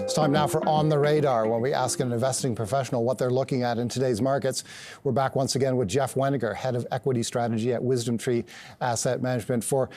It's time now for On the Radar, when we ask an investing professional what they're looking at in today's markets. We're back once again with Jeff Weniger, Head of Equity Strategy at WisdomTree Asset Management, for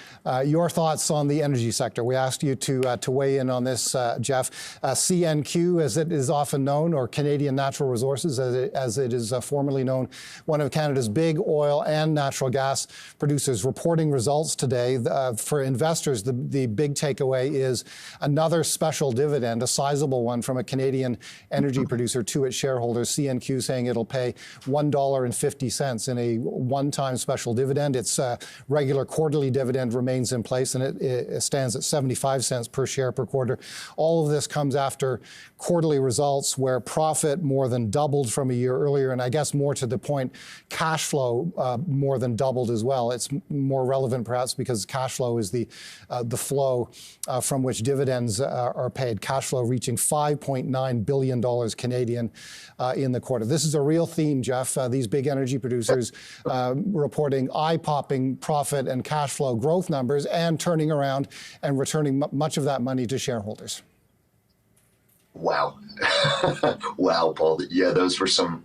your thoughts on the energy sector. We asked you to weigh in on this, Jeff. CNQ, as it is often known, or Canadian Natural Resources, as it is formerly known, one of Canada's big oil and natural gas producers, reporting results today. For investors, the big takeaway is another special dividend, a sizable one from a Canadian energy producer to its shareholders. CNQ saying it'll pay $1.50 in a one-time special dividend. Its regular quarterly dividend remains in place, and it stands at 75 cents per share per quarter. All of this comes after quarterly results where profit more than doubled from a year earlier, and I guess more to the point, cash flow more than doubled as well. It's more relevant perhaps because cash flow is the flow from which dividends are paid. Cash flow reaching $5.9 billion Canadian in the quarter. This is a real theme, Jeff. These big energy producers reporting eye-popping profit and cash flow growth numbers and turning around and returning much of that money to shareholders. Wow. Wow, Paul. Yeah, those were some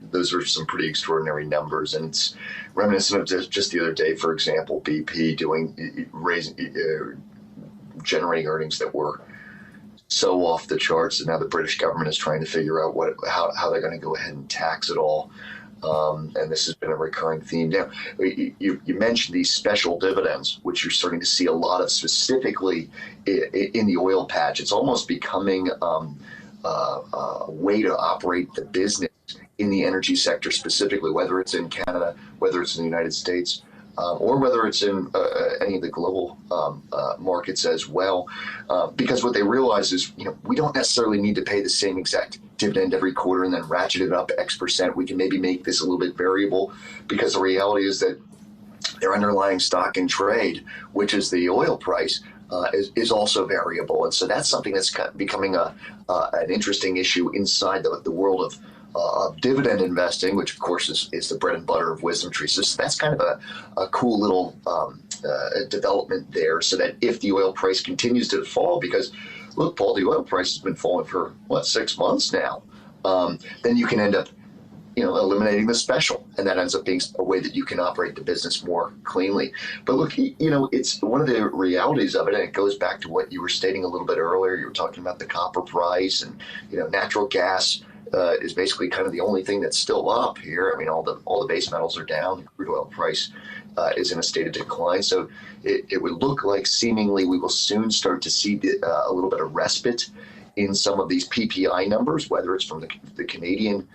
pretty extraordinary numbers. And it's reminiscent of just the other day, for example, BP generating earnings that were so off the charts, and now the British government is trying to figure out how they're going to go ahead and tax it all. And this has been a recurring theme. Now, you mentioned these special dividends, which you're starting to see a lot of specifically in the oil patch. It's almost becoming a way to operate the business in the energy sector specifically, whether it's in Canada, whether it's in the United States, or whether it's in any of the global markets as well. Because what they realize is, we don't necessarily need to pay the same exact dividend every quarter and then ratchet it up X%. We can maybe make this a little bit variable, because the reality is that their underlying stock in trade, which is the oil price, is also variable. And so that's something that's becoming an interesting issue inside the world of dividend investing, which of course is the bread and butter of WisdomTree. So that's kind of a cool little development there, so that if the oil price continues to fall, because look, Paul, the oil price has been falling for 6 months now, then you can end up eliminating the special, and that ends up being a way that you can operate the business more cleanly. But look, it's one of the realities of it, and it goes back to what you were stating a little bit earlier. You were talking about the copper price, and natural gas is basically kind of the only thing that's still up here. I mean, all the base metals are down. The crude oil price is in a state of decline. So it would look like seemingly we will soon start to see a little bit of respite in some of these PPI numbers, whether it's from the Canadian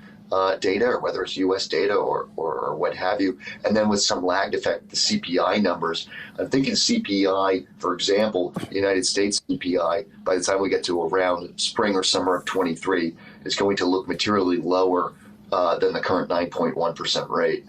data or whether it's U.S. data or what have you. And then with some lagged effect, the CPI numbers. I'm thinking CPI, for example, the United States CPI, by the time we get to around spring or summer of 23, is going to look materially lower than the current 9.1% rate.